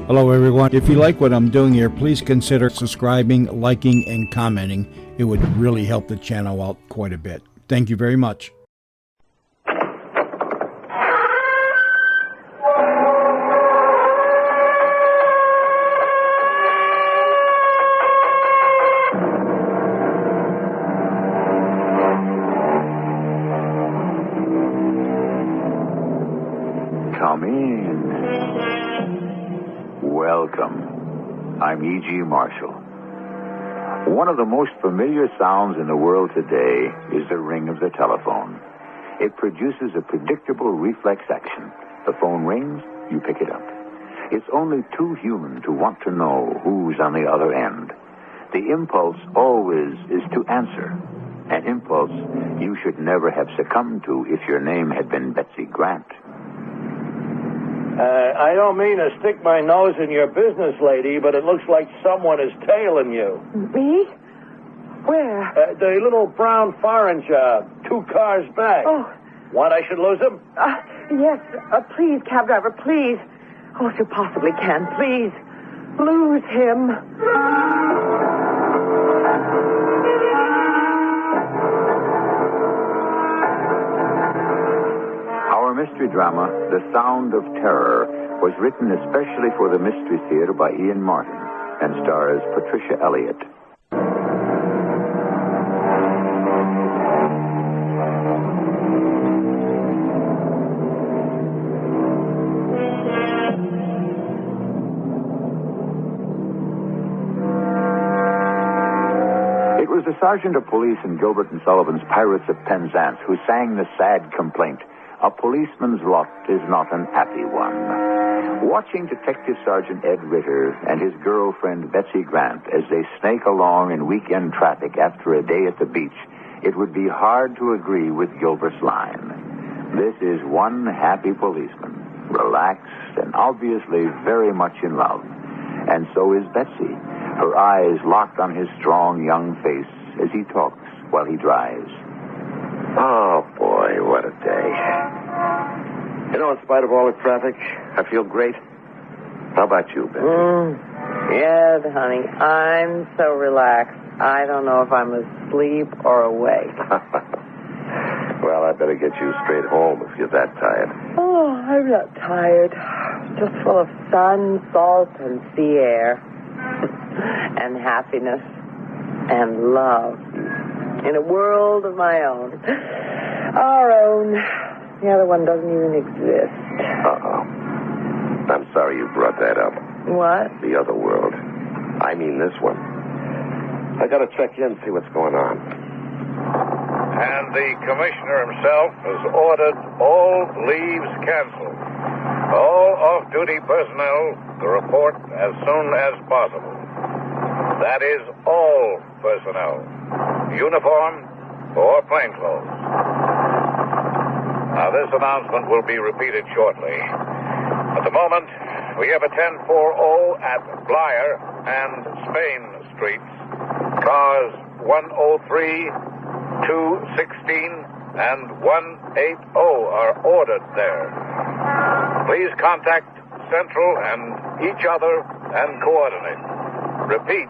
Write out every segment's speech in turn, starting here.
Hello, everyone. If you like what I'm doing here, please consider subscribing, liking, and commenting. It would really help the channel out quite a bit. Thank you very much. Come in. Welcome. I'm E.G. Marshall. One of the most familiar sounds in the world today is the ring of the telephone. It produces a predictable reflex action. The phone rings, you pick it up. It's only too human to want to know who's on the other end. The impulse always is to answer. An impulse you should never have succumbed to if your name had been Betsy Grant. I don't mean to stick my nose in your business, lady, but it looks like someone is tailing you. Me? Where? The little brown foreign job, 2 cars back. Oh. Want I should lose him? Yes. Please, cab driver, please. Oh, if you possibly can, please. Lose him. Our mystery drama, The Sound of Terror, was written especially for the Mystery Theater by Ian Martin and stars Patricia Elliott. It was the sergeant of police in Gilbert and Sullivan's Pirates of Penzance who sang the sad complaint, "A policeman's lot is not an happy one." Watching Detective Sergeant Ed Ritter and his girlfriend Betsy Grant as they snake along in weekend traffic after a day at the beach, it would be hard to agree with Gilbert's line. This is one happy policeman, relaxed and obviously very much in love. And so is Betsy, her eyes locked on his strong young face as he talks while he drives. Oh, boy, what a day. You know, in spite of all the traffic, I feel great. How about you, Betsy? Yes, honey. I'm so relaxed. I don't know if I'm asleep or awake. Well, I better get you straight home if you're that tired. Oh, I'm not tired. Just full of sun, salt, and sea air. And happiness. And love. In a world of my own. Our own. The other one doesn't even exist. Uh-oh. I'm sorry you brought that up. What? The other world. I mean this one. I gotta check in, see what's going on. And the commissioner himself has ordered all leaves canceled. All off-duty personnel to report as soon as possible. That is all personnel. Uniform or plainclothes. Now, this announcement will be repeated shortly. At the moment, we have a 1040 at Blyer and Spain Streets. Cars 103, 216, and 180 are ordered there. Please contact Central and each other and coordinate. Repeat.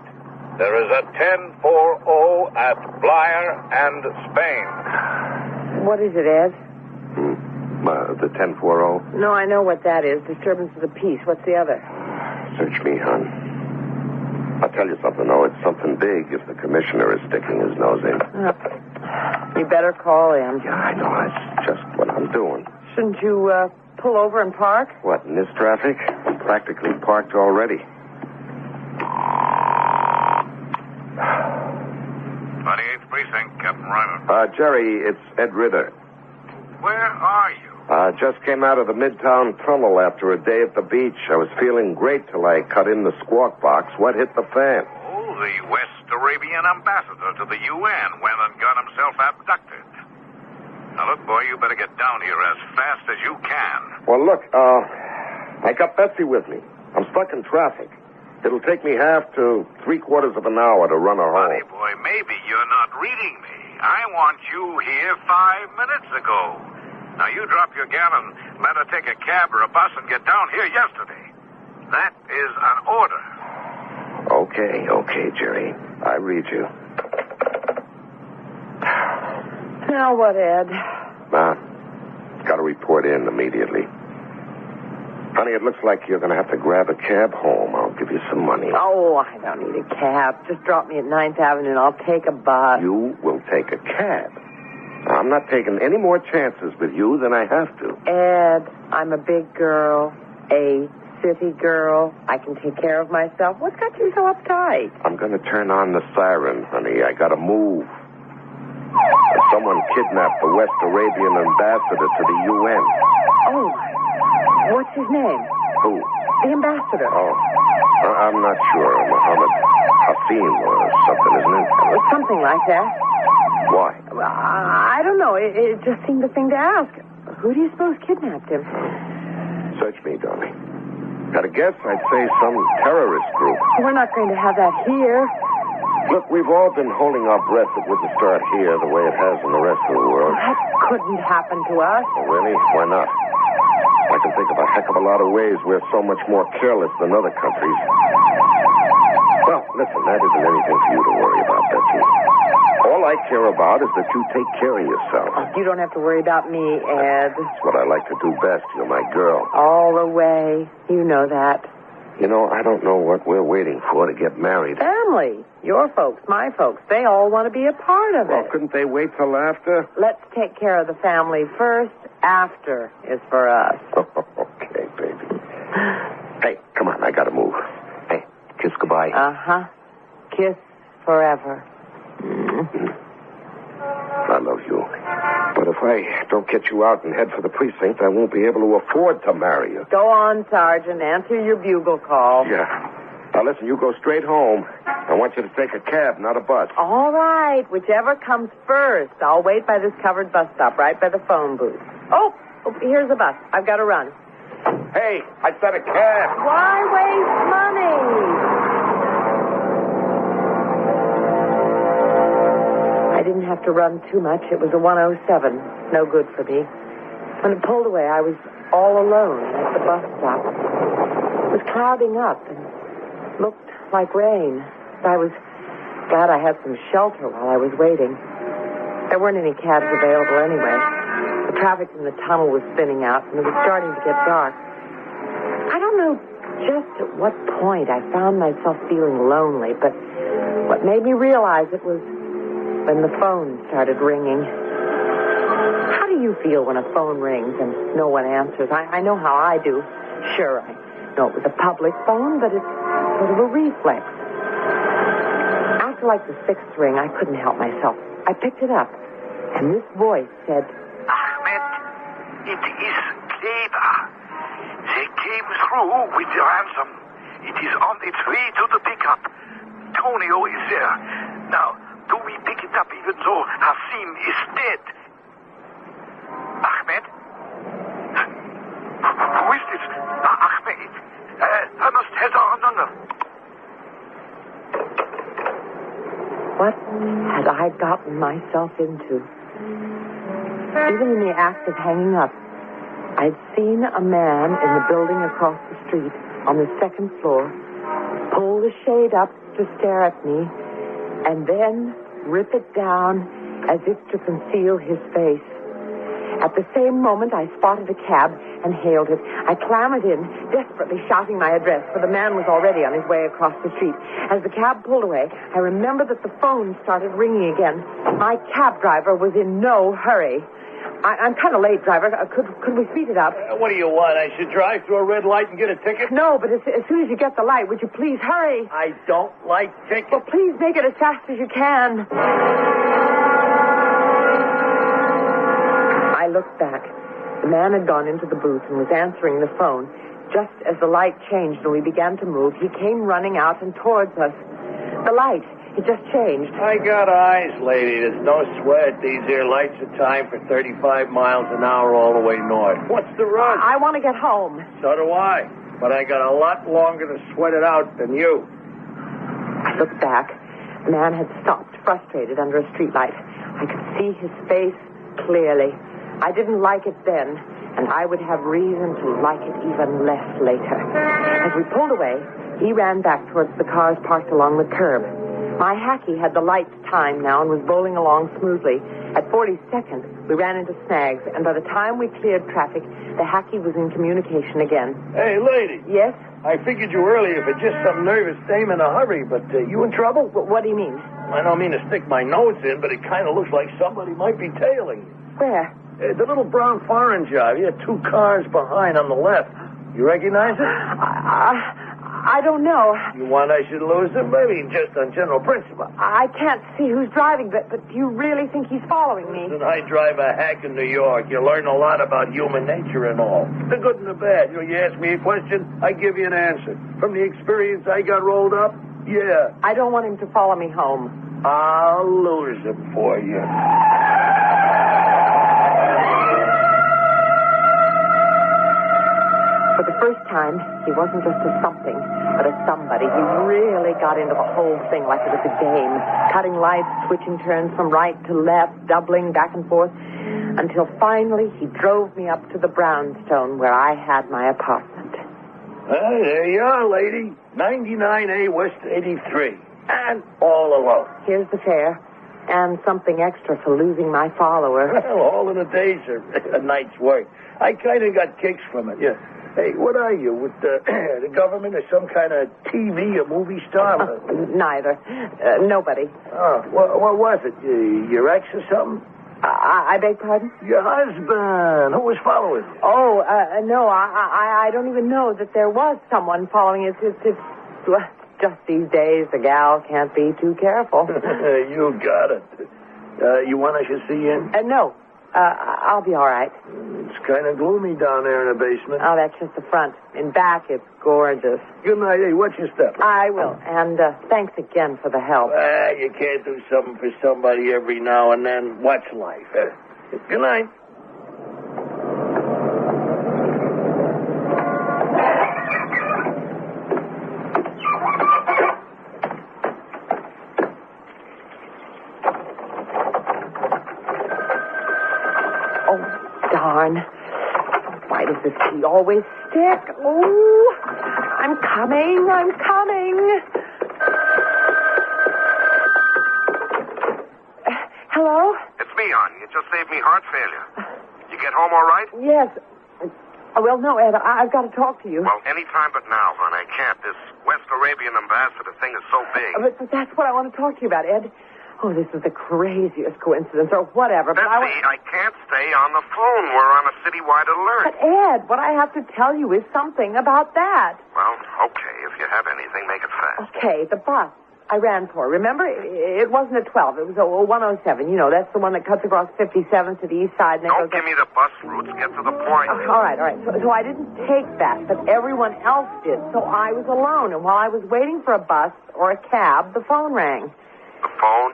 There is a 1040 at Blyer and Spain. What is it, Ed? The 1040? No, I know what that is. Disturbance of the peace. What's the other? Search me, hon. I'll tell you something, though. It's something big if the commissioner is sticking his nose in. You better call in. Yeah, I know. That's just what I'm doing. Shouldn't you pull over and park? What, in this traffic? I'm practically parked already. 28th Precinct, Captain Ryman. Jerry, it's Ed Ritter. Where are you? Just came out of the Midtown Tunnel after a day at the beach. I was feeling great till I cut in the squawk box. What hit the fan? Oh, the West Arabian ambassador to the UN went and got himself abducted. Now, look, boy, you better get down here as fast as you can. Well, look, I got Betsy with me. I'm stuck in traffic. It'll take me half to 3/4 of an hour to run her home. Buddy boy, maybe you're not reading me. I want you here 5 minutes ago. Now, you drop your gal and let her take a cab or a bus and get down here yesterday. That is an order. Okay, Jerry. I read you. Now what, Ed? Got to report in immediately. Honey, it looks like you're going to have to grab a cab home. I'll give you some money. Oh, I don't need a cab. Just drop me at 9th Avenue and I'll take a bus. You will take a cab. I'm not taking any more chances with you than I have to. Ed, I'm a big girl, a city girl. I can take care of myself. What's got you so uptight? I'm going to turn on the siren, honey. I got to move. Someone kidnapped the West Arabian ambassador to the UN. Oh, what's his name? Who? The ambassador. Oh, I'm not sure. Mohammed Hassim or something, isn't it? Something like that. Why? Well, I don't know. It just seemed the thing to ask. Who do you suppose kidnapped him? Search me, darling. Got a guess? I'd say some terrorist group. We're not going to have that here. Look, we've all been holding our breath it wouldn't start here the way it has in the rest of the world. That couldn't happen to us. Oh, really? Why not? I can think of a heck of a lot of ways we're so much more careless than other countries. Well, listen, that isn't anything for you to worry about, Betsy. All I care about is that you take care of yourself. You don't have to worry about me, Ed. That's what I like to do best. You're my girl. All the way. You know that. You know, I don't know what we're waiting for to get married. Family. Your folks, my folks. They all want to be a part of Well, it. couldn't they wait till after? Let's take care of the family first. After is for us. Okay, baby. Hey, come on. I got to move. Hey, kiss goodbye. Uh-huh. Kiss forever. I love you. But if I don't get you out and head for the precinct, I won't be able to afford to marry you. Go on, Sergeant. Answer your bugle call. Yeah. Now, listen, you go straight home. I want you to take a cab, not a bus. All right. Whichever comes first. I'll wait by this covered bus stop right by the phone booth. Oh, here's a bus. I've got to run. Hey, I said a cab. Why waste money? I didn't have to run too much. It was a 107. No good for me. When it pulled away, I was all alone at the bus stop. It was clouding up and looked like rain. I was glad I had some shelter while I was waiting. There weren't any cabs available anyway. The traffic in the tunnel was thinning out, and it was starting to get dark. I don't know just at what point I found myself feeling lonely, but what made me realize it was when the phone started ringing. How do you feel when a phone rings and no one answers? I know how I do. Sure, I know it was a public phone, but it's sort of a reflex. After like the 6th ring, I couldn't help myself. I picked it up, and this voice said, Ahmed, it is Kleber. They came through with the ransom. It is on its way to the pickup. Tonio is there. Now, do we pick it up even though Hassim is dead? Ahmed? Who is this? Ahmed? I must head on. what had I gotten myself into? Even in the act of hanging up, I'd seen a man in the building across the street on the 2nd floor pull the shade up to stare at me and then rip it down as if to conceal his face. At the same moment, I spotted a cab and hailed it. I clambered in, desperately shouting my address, for the man was already on his way across the street. As the cab pulled away, I remembered that the phone started ringing again. My cab driver was in no hurry. I'm kind of late, driver. Could we speed it up? What do you want? I should drive through a red light and get a ticket? No, but as soon as you get the light, would you please hurry? I don't like tickets. Well, please make it as fast as you can. I looked back. The man had gone into the booth and was answering the phone. Just as the light changed and we began to move, he came running out and towards us. The light, it just changed. I got eyes, lady. There's no sweat. These here lights are timed for 35 miles an hour all the way north. What's the rush? I want to get home. So do I. But I got a lot longer to sweat it out than you. I looked back. The man had stopped, frustrated, under a streetlight. I could see his face clearly. I didn't like it then. and I would have reason to like it even less later. As we pulled away, he ran back towards the cars parked along the curb. My hacky had the lights timed now and was bowling along smoothly. At 42nd, we ran into snags, and by the time we cleared traffic, the hacky was in communication again. Hey, lady. Yes? I figured you earlier for just some nervous dame in a hurry, but you in trouble? What do you mean? I don't mean to stick my nose in, but it kind of looks like somebody might be tailing you. Where? The little brown foreign job. You had 2 cars behind on the left. You recognize it? I don't know. You want I should lose him? Maybe just on general principle. I can't see who's driving, but do you really think he's following me? Listen, I drive a hack in New York. You learn a lot about human nature and all. The good and the bad. You ask me a question, I give you an answer. From the experience I got rolled up, yeah. I don't want him to follow me home. I'll lose him for you. For the first time, he wasn't just a something, but a somebody. He really got into the whole thing like it was a game, cutting lights, switching turns from right to left, doubling back and forth, until finally he drove me up to the brownstone where I had my apartment. There you are, lady. 99A West 83. And all alone. Here's the fare, and something extra for losing my follower. Well, all in a day's a night's work. I kind of got kicks from it, yeah. Hey, what are you, with the government or some kind of TV or movie star? Neither. Nobody. Oh, what was it? Your ex or something? I beg pardon? Your husband. Who was following you? Oh, no, I don't even know that there was someone following us. It's just these days, the gal can't be too careful. You got it. You want I should see you in? No. I'll be all right. It's kind of gloomy down there in the basement. Oh, that's just the front. In back, it's gorgeous. Good night. Hey, watch your step. I will. And thanks again for the help. You can't do something for somebody every now and then. Watch life. Good night. Why does this key always stick? Oh, I'm coming. Hello? It's me, hon. You just saved me heart failure. You get home all right? Yes. Well, no, Ed, I've got to talk to you. Well, any time but now, hon. I can't. This West Arabian ambassador thing is so big. But that's what I want to talk to you about, Ed. Oh, this is the craziest coincidence, or whatever. But Betsy, I can't stay on the phone. We're on a citywide alert. But, Ed, what I have to tell you is something about that. Well, okay. If you have anything, make it fast. Okay, the bus I ran for. Remember? It wasn't a 12. It was a 107. You know, that's the one that cuts across 57th to the east side. And Don't give me the bus routes. Get to the point. All right. So I didn't take that, but everyone else did. So I was alone. And while I was waiting for a bus or a cab, the phone rang. The phone?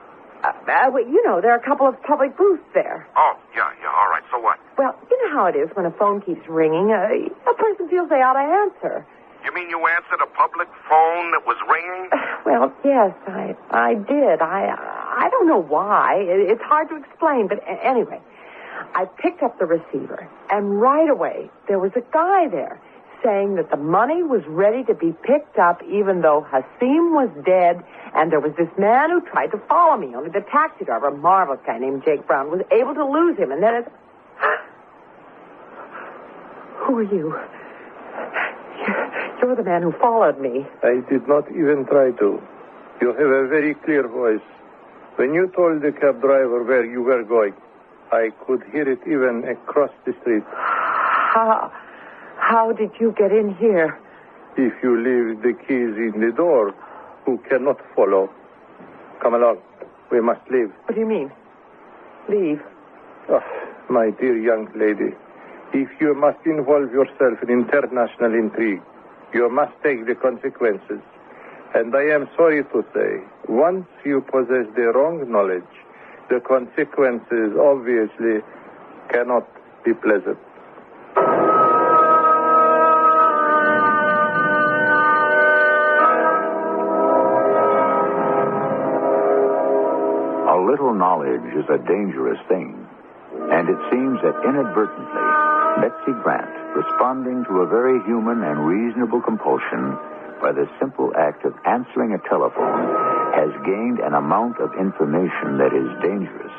Well, you know, there are a couple of public booths there. Oh, yeah, all right. So what? Well, you know how it is when a phone keeps ringing. A person feels they ought to answer. You mean you answered a public phone that was ringing? Well, yes, I did. I don't know why. It's hard to explain, but anyway, I picked up the receiver, and right away there was a guy there saying that the money was ready to be picked up even though Hasim was dead, and there was this man who tried to follow me. Only the taxi driver, a marvelous guy named Jake Brown, was able to lose him, and then it... Who are you? You're the man who followed me. I did not even try to. You have a very clear voice. When you told the cab driver where you were going, I could hear it even across the street. How did you get in here? If you leave the keys in the door, who cannot follow? Come along. We must leave. What do you mean? Leave? Oh, my dear young lady, if you must involve yourself in international intrigue, you must take the consequences. And I am sorry to say, once you possess the wrong knowledge, the consequences obviously cannot be pleasant. A little knowledge is a dangerous thing, and it seems that inadvertently Betsy Grant, responding to a very human and reasonable compulsion by the simple act of answering a telephone, has gained an amount of information that is dangerous,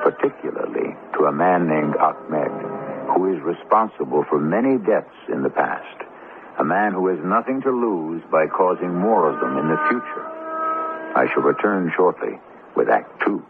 particularly to a man named Ahmed, who is responsible for many deaths in the past, a man who has nothing to lose by causing more of them in the future. I shall return shortly with Act 2.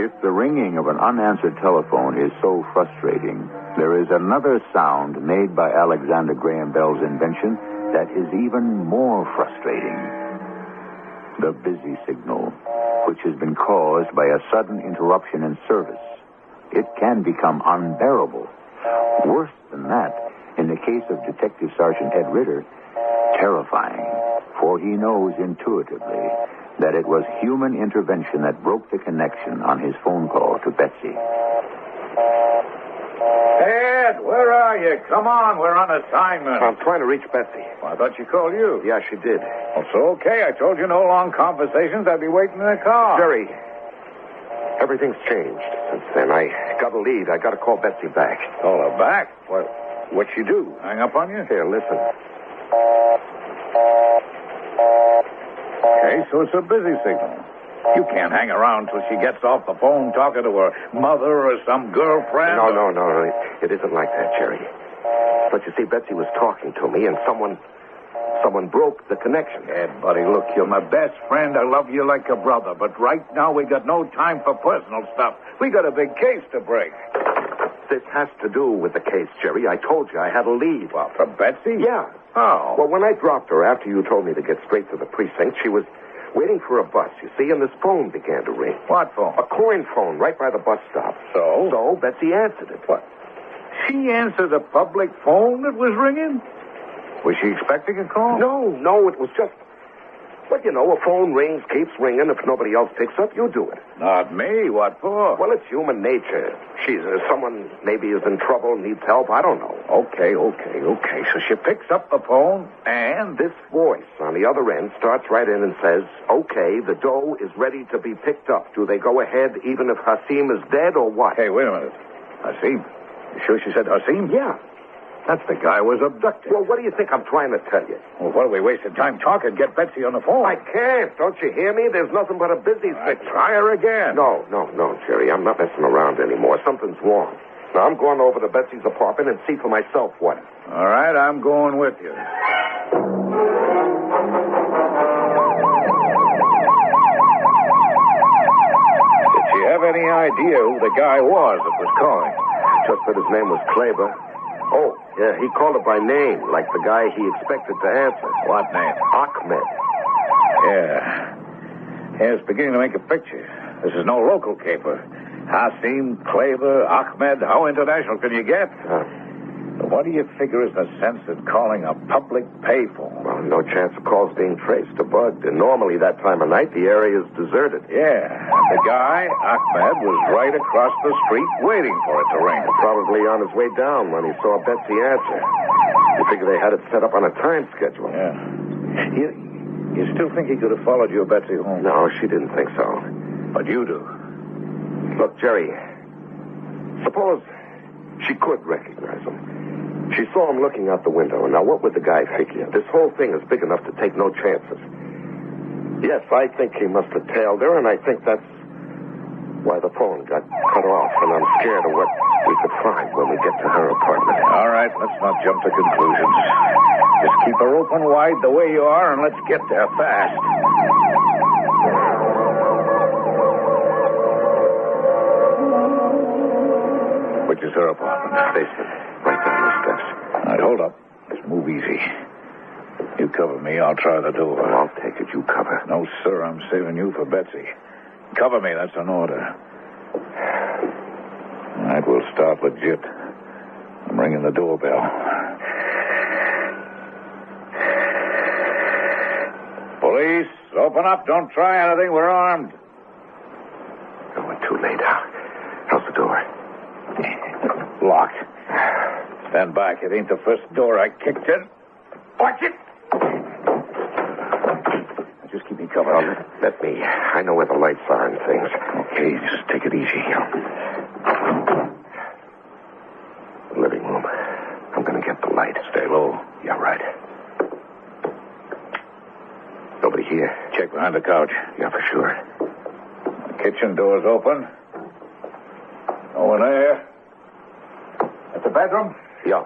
If the ringing of an unanswered telephone is so frustrating, there is another sound made by Alexander Graham Bell's invention that is even more frustrating. The busy signal, which has been caused by a sudden interruption in service. It can become unbearable. Worse than that, in the case of Detective Sergeant Ed Ritter, terrifying, for he knows intuitively that it was human intervention that broke the connection on his phone call to Betsy. Ed, where are you? Come on, we're on assignment. I'm trying to reach Betsy. Well, I thought she called you. Yeah, she did. Well, so okay. I told you no long conversations. I'd be waiting in the car. Jerry, everything's changed since then. I got a lead. I got to call Betsy back. Call her back? What'd she do? Hang up on you? Here, listen. Okay, so it's a busy signal. You can't hang around till she gets off the phone talking to her mother or some girlfriend. No. It isn't like that, Jerry. But you see, Betsy was talking to me, and someone broke the connection. Ed, buddy, look, you're my best friend. I love you like a brother. But right now, we got no time for personal stuff. We got a big case to break. This has to do with the case, Jerry. I told you I had a lead. Well, from Betsy? Yeah. Oh. Well, when I dropped her after you told me to get straight to the precinct, she was waiting for a bus, you see, and this phone began to ring. What phone? A coin phone right by the bus stop. So? So Betsy answered it. What? She answered a public phone that was ringing? Was she expecting a call? No, it was just... Well, you know, a phone rings, keeps ringing. If nobody else picks up, you do it. Not me. What for? Well, it's human nature. Someone maybe is in trouble, needs help. I don't know. Okay. So she picks up the phone, and this voice on the other end starts right in and says, okay, the dough is ready to be picked up. Do they go ahead even if Hasim is dead or what? Hey, wait a minute. Hasim? You sure she said Hasim? Yeah. That's the guy who was abducted. Well, what do you think I'm trying to tell you? Well, what are we wasting time talking? Get Betsy on the phone. I can't. Don't you hear me? There's nothing but a busy signal. Try her again. No, Jerry. I'm not messing around anymore. Something's wrong. Now, I'm going over to Betsy's apartment and see for myself what. All right, I'm going with you. Did she have any idea who the guy was that was calling? Just that his name was Kleber. Oh, yeah, he called her by name, like the guy he expected to answer. What name? Ahmed. Yeah, it's beginning to make a picture. This is no local caper. Hasim, Kleber, Ahmed, how international can you get? What do you figure is the sense in calling a public payphone? Well, no chance of calls being traced or bugged. And normally that time of night, the area is deserted. Yeah, the guy, Ahmed, was right across the street waiting for it to ring. Probably on his way down when he saw Betsy answer. You figure they had it set up on a time schedule. Yeah. You still think he could have followed your Betsy home? No, she didn't think so. But you do. Look, Jerry, suppose she could recognize him. She saw him looking out the window, and now what would the guy figure? This whole thing is big enough to take no chances. Yes, I think he must have tailed her, and I think that's why the phone got cut off, and I'm scared of what we could find when we get to her apartment. All right, let's not jump to conclusions. Just keep her open wide the way you are, and let's get there fast. Which is her apartment? Basement. Right down the steps. All right, hold up. Let's move easy. You cover me, I'll try the door. Well, I'll take it. You cover. No, sir, I'm saving you for Betsy. Cover me, that's an order. All right, we'll start legit. I'm ringing the doorbell. Police, open up. Don't try anything. We're armed. Oh, we're too late. How's the door? Locked. Stand back. It ain't the first door I kicked in. Watch it! Just keep me covered. Let me. I know where the lights are and things. Okay, just take it easy. The living room. I'm going to get the light. Stay low. Yeah, right. Nobody here. Check behind the couch. Yeah, for sure. The kitchen door's open. No one there. At the bedroom? Yeah.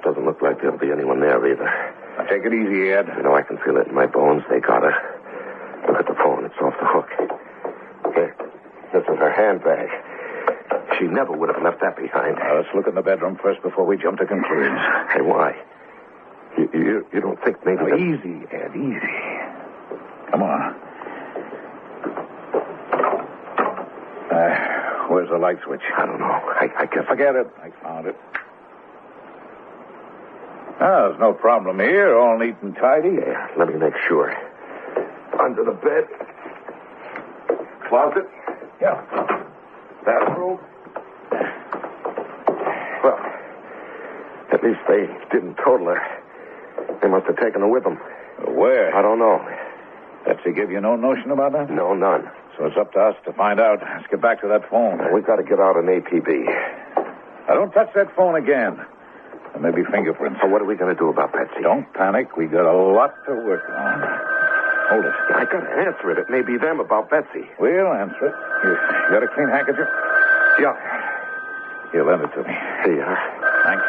Doesn't look like there'll be anyone there either. Now take it easy, Ed. You know, I can feel it in my bones. They got her. Look at the phone. It's off the hook. Here. This is her handbag. She never would have left that behind. Let's look in the bedroom first before we jump to conclusions. Hey, why? You don't think maybe... Now, easy, Ed, easy. Come on. Where's the light switch? I don't know. I guess... Forget it. I found it. There's no problem here. All neat and tidy. Yeah, let me make sure. Under the bed. Closet. Yeah. Bathroom. Well, at least they didn't total her. They must have taken her with them. Where? I don't know. Betsy give you no notion about that? No, none. So it's up to us to find out. Let's get back to that phone. We've got to get out an APB. Now, don't touch that phone again. There may be fingerprints. So what are we going to do about Betsy? Don't panic. We got a lot to work on. Hold it. I got to answer it. It may be them about Betsy. We'll answer it. You got a clean handkerchief? Yeah. Here, lend it to me. Here you are. Thanks.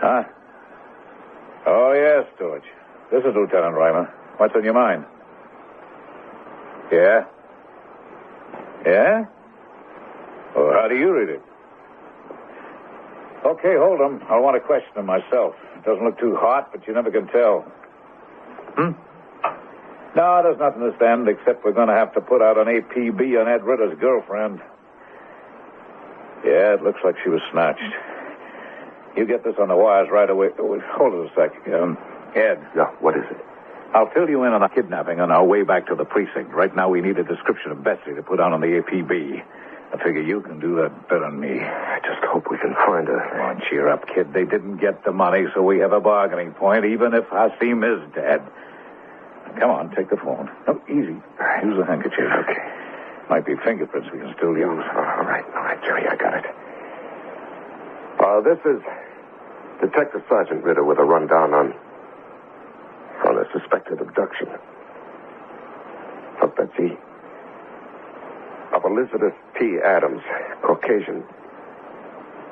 Huh? Oh, yes, George. This is Lieutenant Reimer. What's on your mind? Yeah? Yeah? Well, how do you read it? Okay, hold him. I'll want to question him myself. It doesn't look too hot, but you never can tell. No, there's nothing to stand except we're going to have to put out an APB on Ed Ritter's girlfriend. Yeah, it looks like she was snatched. You get this on the wires right away. Hold it a sec. Ed. Yeah, what is it? I'll fill you in on the kidnapping on our way back to the precinct. Right now we need a description of Betsy to put on the APB. I figure you can do that better than me. I just hope we can find her. Come on, cheer up, kid. They didn't get the money, so we have a bargaining point, even if Hasim is dead. Come on, take the phone. No, easy. Use the handkerchief. Okay. Might be fingerprints we can still use. All right, Jerry, I got it. This is Detective Sergeant Ritter with a rundown on a suspected abduction of Betsy. Of Elizabeth P. Adams, Caucasian,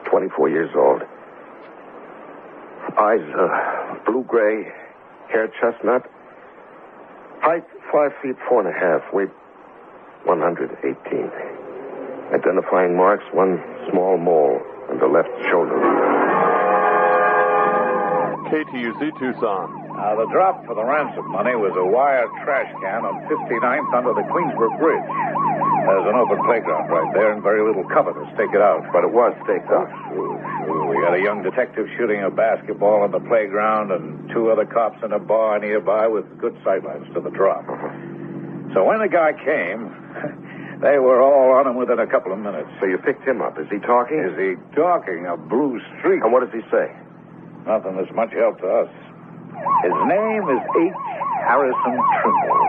24 years old. Eyes blue-gray, hair chestnut. Height 5 feet 4.5, weight 118. Identifying marks, one small mole on the left shoulder. KTUC Tucson. The drop for the ransom money was a wire trash can on 59th under the Queensbrook Bridge. There's an open playground right there and very little cover to stake it out. But it was staked out. Sure. We got a young detective shooting a basketball on the playground and 2 other cops in a bar nearby with good sightlines to the drop. So when the guy came, they were all on him within a couple of minutes. So you picked him up. Is he talking? Is he talking? A blue streak. And what does he say? Nothing that's much help to us. His name is H. Harrison Trimble.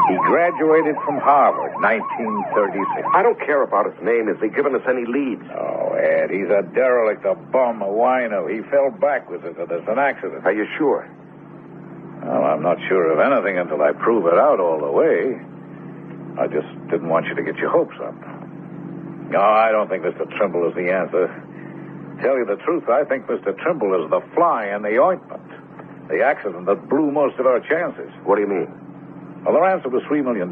He graduated from Harvard, 1936. I don't care about his name. Has he given us any leads? Oh, Ed, he's a derelict, a bum, a wino. He fell backwards into this, an accident. Are you sure? Well, I'm not sure of anything until I prove it out all the way. I just didn't want you to get your hopes up. No, I don't think Mr. Trimble is the answer. Tell you the truth, I think Mr. Trimble is the fly in the ointment. The accident that blew most of our chances. What do you mean? Well, the ransom was $3 million.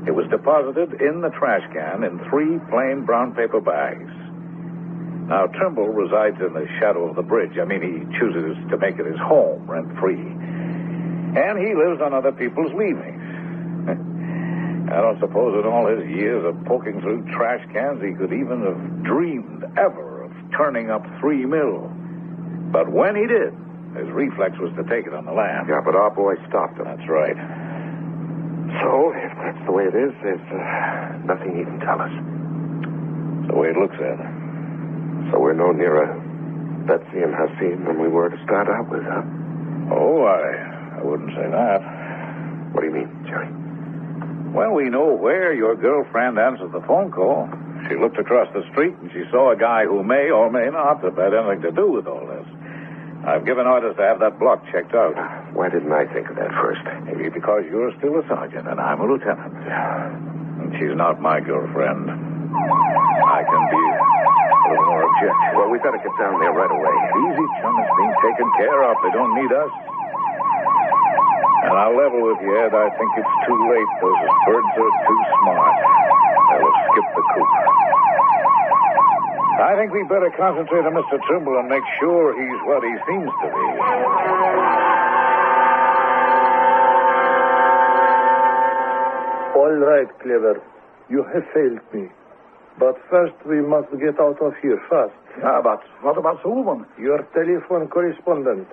It was deposited in the trash can in 3 plain brown paper bags. Now, Trimble resides in the shadow of the bridge. I mean, he chooses to make it his home, rent-free. And he lives on other people's leavings. I don't suppose in all his years of poking through trash cans he could even have dreamed ever of turning up $3 million. But when he did, his reflex was to take it on the lam. Yeah, but our boy stopped him. That's right. So, if that's the way it is, there's nothing he can tell us. the way it looks at. So we're no nearer Betsy and Hasim than we were to start out with, huh? Oh, I wouldn't say that. What do you mean, Jerry? Well, we know where your girlfriend answered the phone call. She looked across the street and she saw a guy who may or may not have had anything to do with all this. I've given orders to have that block checked out. Why didn't I think of that first? Maybe because you're still a sergeant and I'm a lieutenant. And she's not my girlfriend. I can be a little more objective. Well, we better get down there right away. Easy, chum. It's being taken care of. They don't need us. And I'll level with you, Ed. I think it's too late. Those birds are too smart. They'll have skipped the coop. I think we'd better concentrate on Mr. Trimble and make sure he's what he seems to be. All right, Clever. You have failed me. But first, we must get out of here fast. Yeah, but what about the woman? Your telephone correspondent.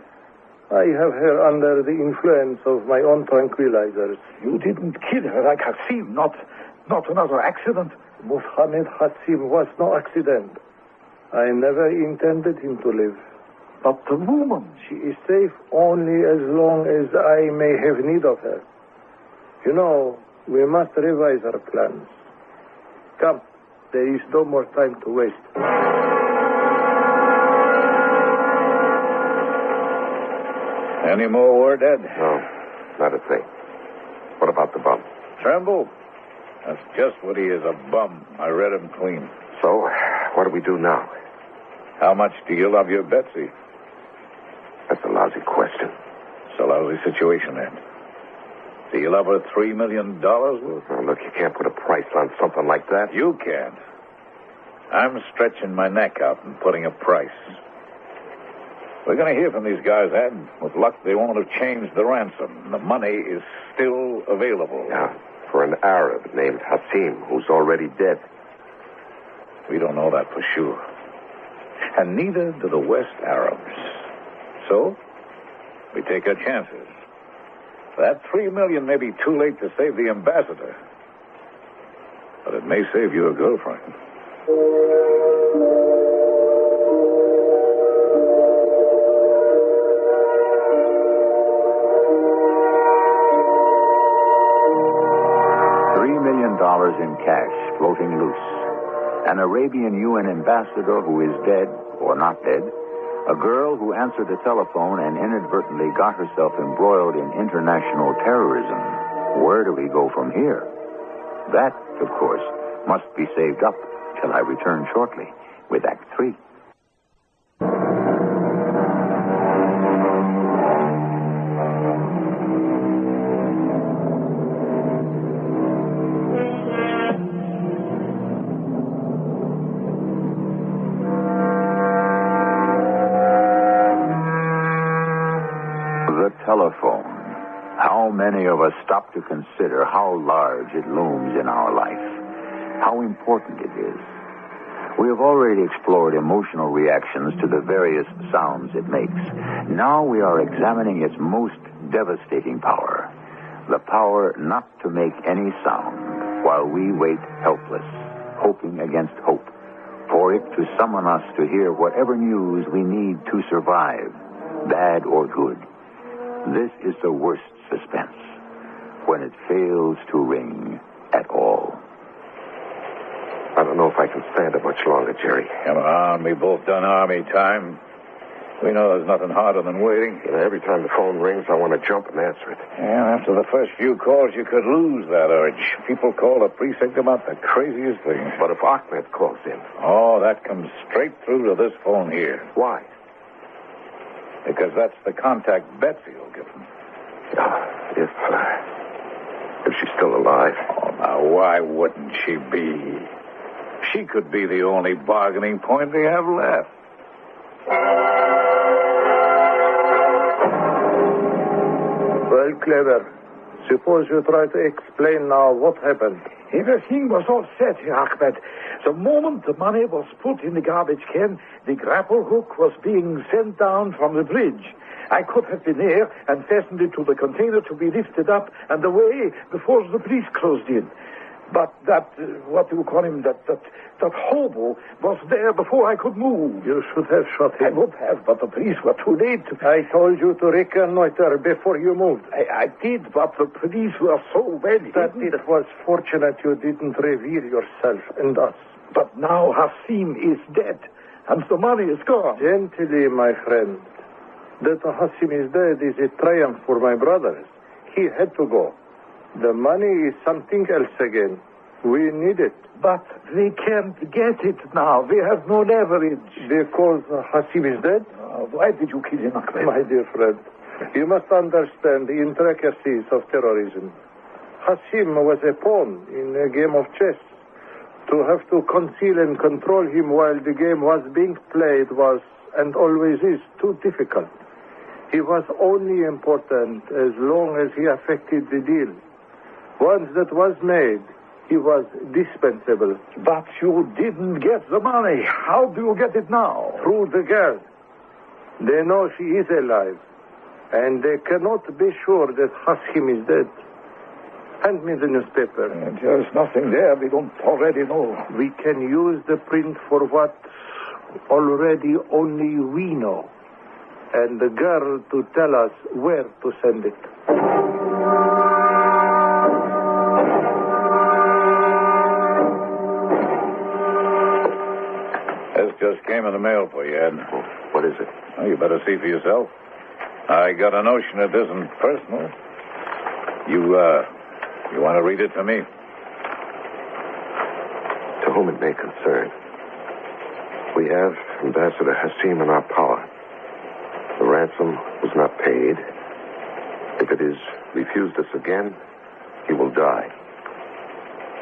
I have her under the influence of my own tranquilizers. You didn't kill her like Hasim, not another accident. Mohammed Hasim was no accident. I never intended him to live. But the woman... She is safe only as long as I may have need of her. You know, we must revise our plans. Come, there is no more time to waste. Any more word, Ed? No, not a thing. What about the bum? Trimble? That's just what he is, a bum. I read him clean. So, what do we do now? How much do you love your Betsy? That's a lousy question. It's a lousy situation, Ed. Do you love her $3 million worth? Oh, look, you can't put a price on something like that. You can't. I'm stretching my neck out and putting a price. We're going to hear from these guys, Ed. With luck, they won't have changed the ransom. The money is still available. Yeah, for an Arab named Hasim, who's already dead. We don't know that for sure. And neither do the West Arabs. So, we take our chances. That $3 million may be too late to save the ambassador. But it may save your girlfriend. $3 million in cash floating loose. An Arabian UN ambassador who is dead or not dead. A girl who answered the telephone and inadvertently got herself embroiled in international terrorism. Where do we go from here? That, of course, must be saved up till I return shortly with Act 3. The telephone. How many of us stop to consider how large it looms in our life? How important it is? We have already explored emotional reactions to the various sounds it makes. Now we are examining its most devastating power. The power not to make any sound while we wait helpless, hoping against hope, for it to summon us to hear whatever news we need to survive, bad or good. This is the worst suspense, when it fails to ring at all. I don't know if I can stand it much longer, Jerry. Come on, we both done army time. We know there's nothing harder than waiting. You know, every time the phone rings, I want to jump and answer it. Yeah, after the first few calls, you could lose that urge. People call the precinct about the craziest things. But if Ahmed calls in... Oh, that comes straight through to this phone here. Why? Because that's the contact Betsy will give him. If she's still alive. Oh, now, why wouldn't she be? She could be the only bargaining point they have left. Well, Clever, suppose you try to explain now what happened. Everything was all set, Ahmed. The moment the money was put in the garbage can, the grapple hook was being sent down from the bridge. I could have been there and fastened it to the container to be lifted up and away before the police closed in. But that, what do you call him, that hobo was there before I could move. You should have shot I him. would have, but the police were too late. I told you to reconnoiter before you moved. I did, but the police were so well That hidden. it was fortunate you didn't reveal yourself and us. But now Hasim is dead, and the money is gone. Gently, my friend. That Hasim is dead is a triumph for my brothers. He had to go. The money is something else again. We need it. But we can't get it now. We have no leverage. Because Hasim is dead? Why did you kill him, Ahmed? My dear friend, you must understand the intricacies of terrorism. Hasim was a pawn in a game of chess. To have to conceal and control him while the game was being played was, and always is, too difficult. He was only important as long as he affected the deal. Once that was made, he was dispensable. But you didn't get the money. How do you get it now? Through the girl. They know she is alive, and they cannot be sure that Hasim is dead. Hand me the newspaper. There's nothing there we don't already know. We can use the print for what already only we know, and the girl to tell us where to send it. This just came in the mail for you, Ed. What is it? Well, you better see for yourself. I got a notion it isn't personal. You want to read it to me? To whom it may concern. We have Ambassador Hasim in our power. The ransom was not paid. If it is refused us again, he will die.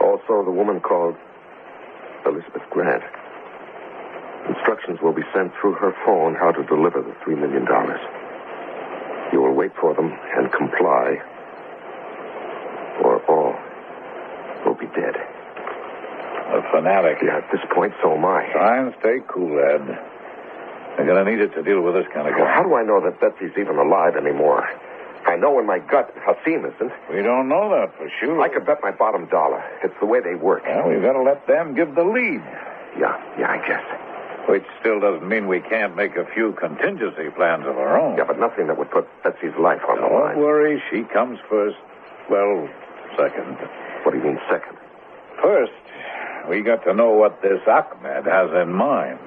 Also, the woman called Elizabeth Grant. Instructions will be sent through her phone how to deliver the $3 million. You will wait for them and comply, or all will be dead. A fanatic. Yeah, at this point, so am I. Try and stay cool, Ed. They're going to need it to deal with this kind of Well, guy. how do I know that Betsy's even alive anymore? I know in my gut Hasim isn't. We don't know that for sure. I could bet my bottom dollar. It's the way they work. Well, we've got to let them give the lead. Yeah, I guess. Which still doesn't mean we can't make a few contingency plans of our own. Yeah, but nothing that would put Betsy's life on the line. Don't worry, she comes first. Well, second. What do you mean second? First, we got to know what this Ahmed has in mind.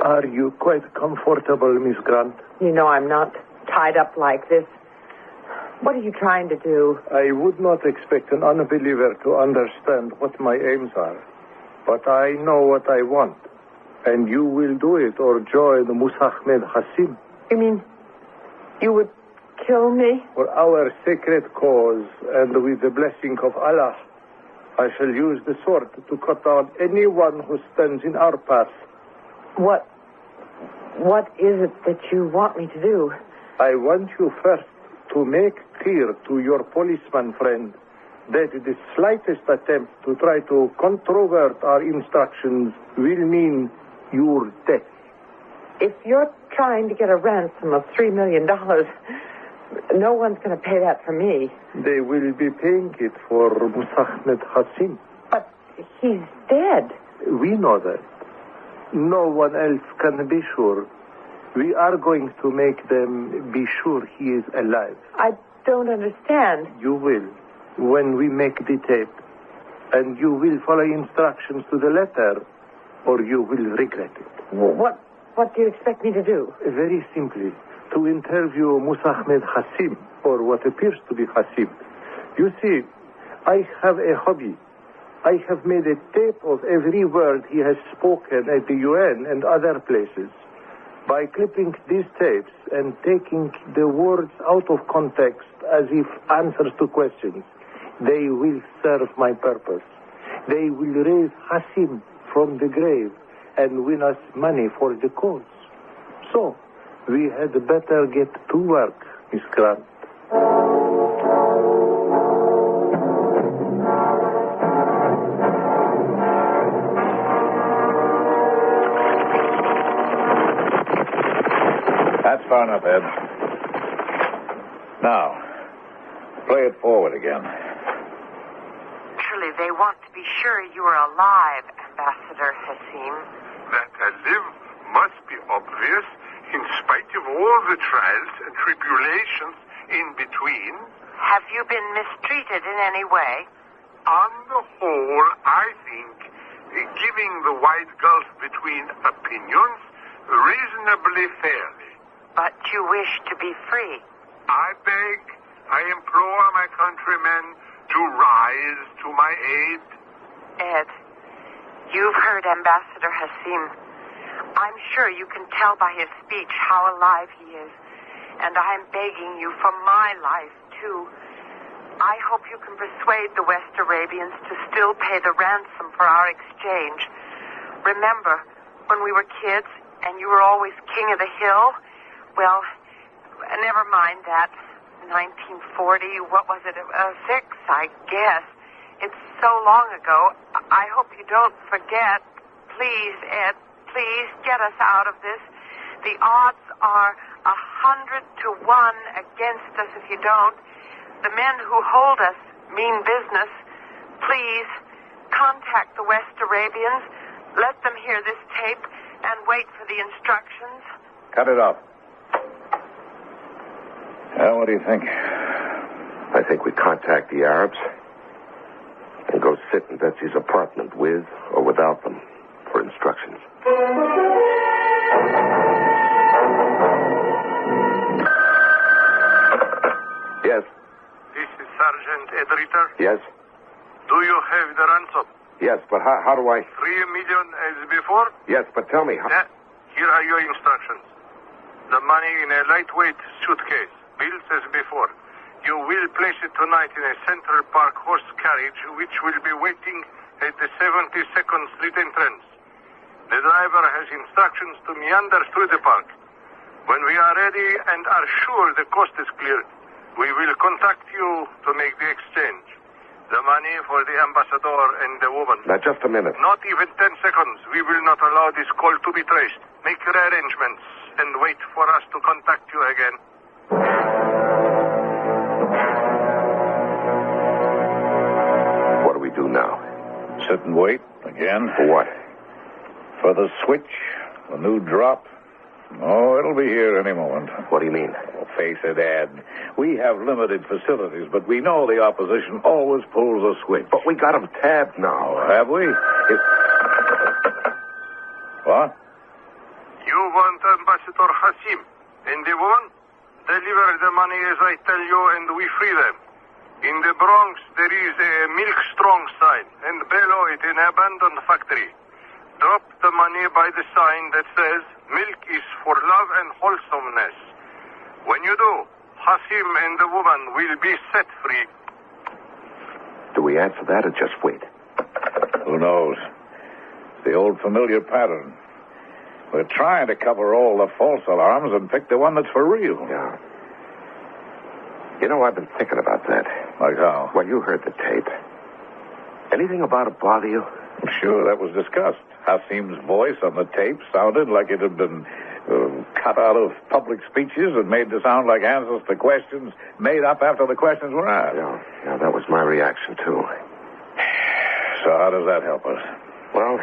Are you quite comfortable, Miss Grant? You know I'm not tied up like this. What are you trying to do? I would not expect an unbeliever to understand what my aims are. But I know what I want. And you will do it or join Ahmed Hasim. You mean you would kill me? For our sacred cause and with the blessing of Allah, I shall use the sword to cut down anyone who stands in our path. What is it that you want me to do? I want you first to make clear to your policeman friend that the slightest attempt to try to controvert our instructions will mean your death. If you're trying to get a ransom of $3 million, no one's going to pay that for me. They will be paying it for Ahmed Hasim. But he's dead. We know that. No one else can be sure. We are going to make them be sure he is alive. I don't understand. You will, when we make the tape. And you will follow instructions to the letter, or you will regret it. What do you expect me to do? Very simply, to interview Ahmed Hasim, or what appears to be Hasim. You see, I have a hobby. I have made a tape of every word he has spoken at the UN and other places. By clipping these tapes and taking the words out of context as if answers to questions, they will serve my purpose. They will raise Hasim from the grave and win us money for the cause. So, we had better get to work, Miss Grant. That's far enough, Ed. Now, play it forward again. Truly, they want to be sure you are alive, Ambassador Hasim. That I live must be obvious in spite of all the trials and tribulations in between. Have you been mistreated in any way? On the whole, I think giving the wide gulf between opinions reasonably fairly. But you wish to be free. I beg, I implore my countrymen to rise to my aid. Ed, you've heard Ambassador Hasim. I'm sure you can tell by his speech how alive he is. And I'm begging you for my life, too. I hope you can persuade the West Arabians to still pay the ransom for our exchange. Remember, when we were kids and you were always king of the hill? Well, never mind that. 1940, what was it? 6, I guess. It's so long ago. I hope you don't forget. Please, Ed, please get us out of this. The odds are 100 to 1 against us if you don't. The men who hold us mean business. Please, contact the West Arabians. Let them hear this tape and wait for the instructions. Cut it off. Well, what do you think? I think we contact the Arabs and go sit in Betsy's apartment with or without them for instructions. Yes. This is Sergeant Ed Ritter. Yes. Do you have the ransom? Yes, but how do I... 3 million as before? Yes, but tell me... Here are your instructions. The money in a lightweight suitcase, built as before. You will place it tonight in a Central Park horse carriage, which will be waiting at the 72nd Street entrance. The driver has instructions to meander through the park. When we are ready and are sure the coast is clear, we will contact you to make the exchange. The money for the ambassador and the woman. Now, just a minute. Not even 10 seconds. We will not allow this call to be traced. Make your arrangements and wait for us to contact you again. What do we do now? Sit and wait again. For what? For the switch, the new drop. Oh, it'll be here any moment. What do you mean? Oh, face it, Ed. We have limited facilities, but we know the opposition always pulls a switch. But we got them tabbed now. Oh, have we? What? You want Ambassador Hasim and the woman? Deliver the money as I tell you and we free them. In the Bronx, there is a Milk Strong sign, and below it an abandoned factory. Drop the money by the sign that says, milk is for love and wholesomeness. When you do, Hasim and the woman will be set free. Do we answer that or just wait? Who knows? The old familiar pattern. We're trying to cover all the false alarms and pick the one that's for real. Yeah. You know, I've been thinking about that. Like how? Well, you heard the tape. Anything about it bother you? I'm sure that was discussed. Hasim's voice on the tape sounded like it had been cut out of public speeches and made to sound like answers to questions made up after the questions were asked. Yeah, that was my reaction, too. So how does that help us? Well,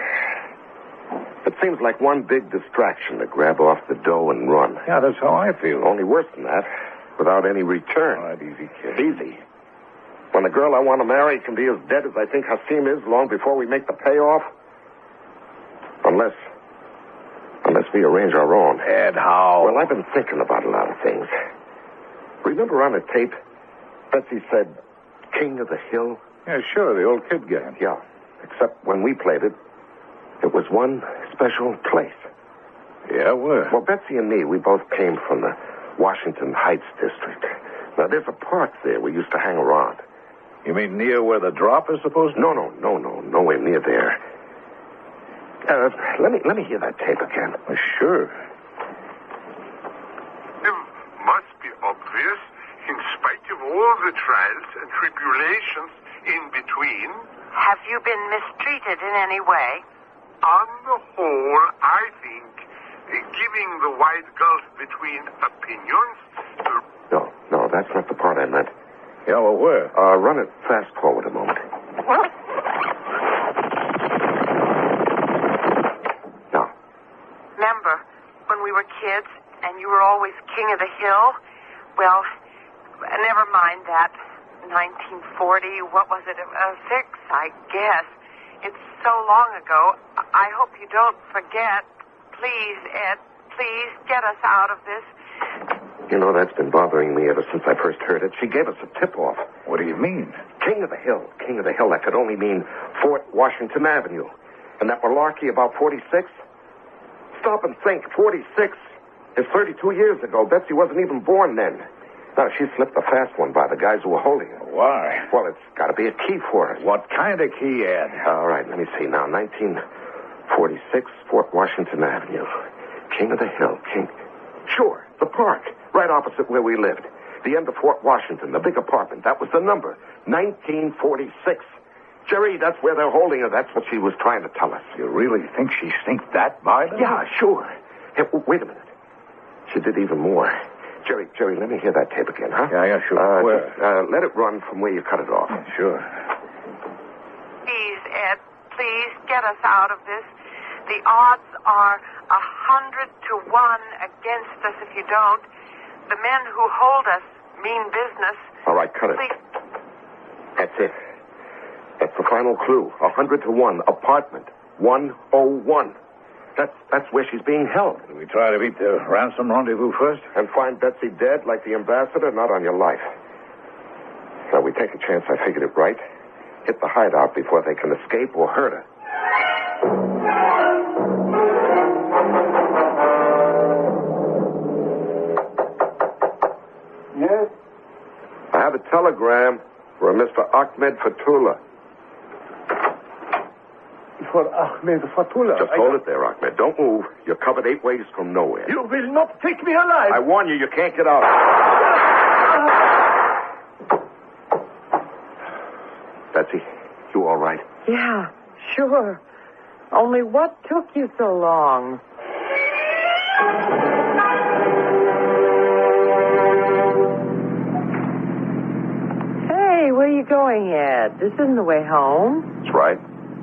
it seems like one big distraction to grab off the dough and run. Yeah, that's how I feel. Only worse than that, without any return. All right, easy, kid. Easy. When the girl I want to marry can be as dead as I think Hasim is long before we make the payoff. Unless we arrange our own. Ed, how? Well, I've been thinking about a lot of things. Remember on the tape, Betsy said, King of the Hill? Yeah, sure, the old kid game. Yeah, except when we played it, it was one special place. Yeah, where? Well, Betsy and me, we both came from the Washington Heights district. Now, there's a park there we used to hang around. You mean near where the drop is supposed to? No, nowhere near there. Let me hear that tape again. Sure. It must be obvious, in spite of all the trials and tribulations in between. Have you been mistreated in any way? On the whole, I think Giving the wide gulf between opinions. No, that's not the part I meant. Yeah, well, where? Run it fast forward a moment. Now. Remember when we were kids and you were always king of the hill? Well, never mind that. 1940, what was it? 6, I guess. It's so long ago. I hope you don't forget. Please, Ed, please get us out of this. You know, that's been bothering me ever since I first heard it. She gave us a tip-off. What do you mean? King of the Hill. King of the Hill. That could only mean Fort Washington Avenue. And that malarkey about 46? Stop and think. 46 is 32 years ago. Betsy wasn't even born then. Now, she slipped a fast one by the guys who were holding her. Why? Well, it's got to be a key for us. What kind of key, Ed? All right, let me see now. 1946, Fort Washington Avenue. King of the Hill. King. Sure, the park. Right opposite where we lived. The end of Fort Washington, the big apartment. That was the number. 1946. Jerry, that's where they're holding her. That's what she was trying to tell us. You really think she sneaked that by them? Yeah, sure. Hey, wait a minute. She did even more. Jerry, let me hear that tape again, huh? Yeah, sure. Where? Just, let it run from where you cut it off. Sure. Please, Ed, please get us out of this. The odds are 100 to 1 against us if you don't. The men who hold us mean business. All right, cut it. Please. That's it. That's the final clue. 100 to 1. Apartment 101. That's where she's being held. Do we try to beat the ransom rendezvous first? And find Betsy dead like the ambassador, not on your life. Now, we take a chance. I figured it right. Hit the hideout before they can escape or hurt her. Yes? I have a telegram for a Mr. Ahmed Fatullah. For Ahmed Fatullah. Just hold it there, Ahmed. Don't move. You're covered 8 ways from nowhere. You will not take me alive. I warn you, you can't get out. Betsy, you all right? Yeah, sure. Only what took you so long? Hey, where are you going, Ed? This isn't the way home. That's right.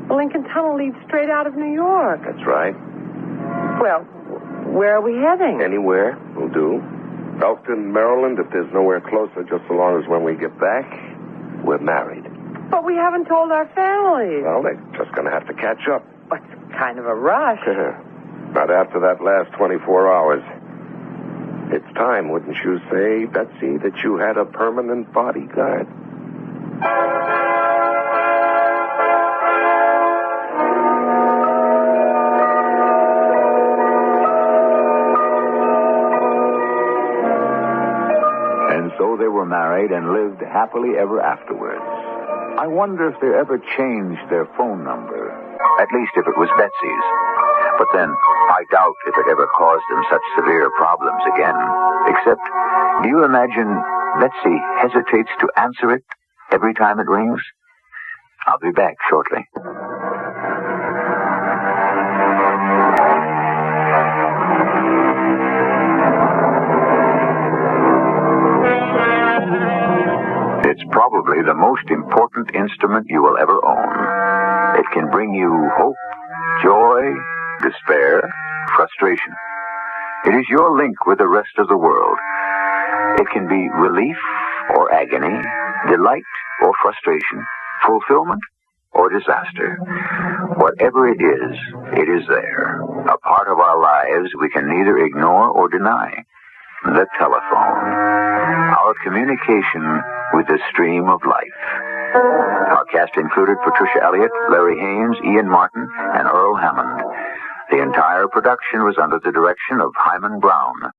The Lincoln Tunnel leads straight out of New York. That's right. Well, where are we heading? Anywhere will do. Elkton, Maryland, if there's nowhere closer, just so long as when we get back, we're married. But we haven't told our families. Well, they're just going to have to catch up. It's kind of a rush. Not after that last 24 hours. It's time, wouldn't you say, Betsy, that you had a permanent bodyguard? And so they were married and lived happily ever afterwards. I wonder if they ever changed their phone number. At least if it was Betsy's. But then, I doubt if it ever caused them such severe problems again. Except, do you imagine Betsy hesitates to answer it every time it rings? I'll be back shortly. It's probably the most important instrument you will ever own. It can bring you hope, joy, despair, frustration. It is your link with the rest of the world. It can be relief or agony, delight or frustration, fulfillment or disaster. Whatever it is there. A part of our lives we can neither ignore or deny. The telephone. Our communication with the stream of life. Our cast included Patricia Elliott, Larry Haines, Ian Martin, and Earl Hammond. The entire production was under the direction of Hyman Brown.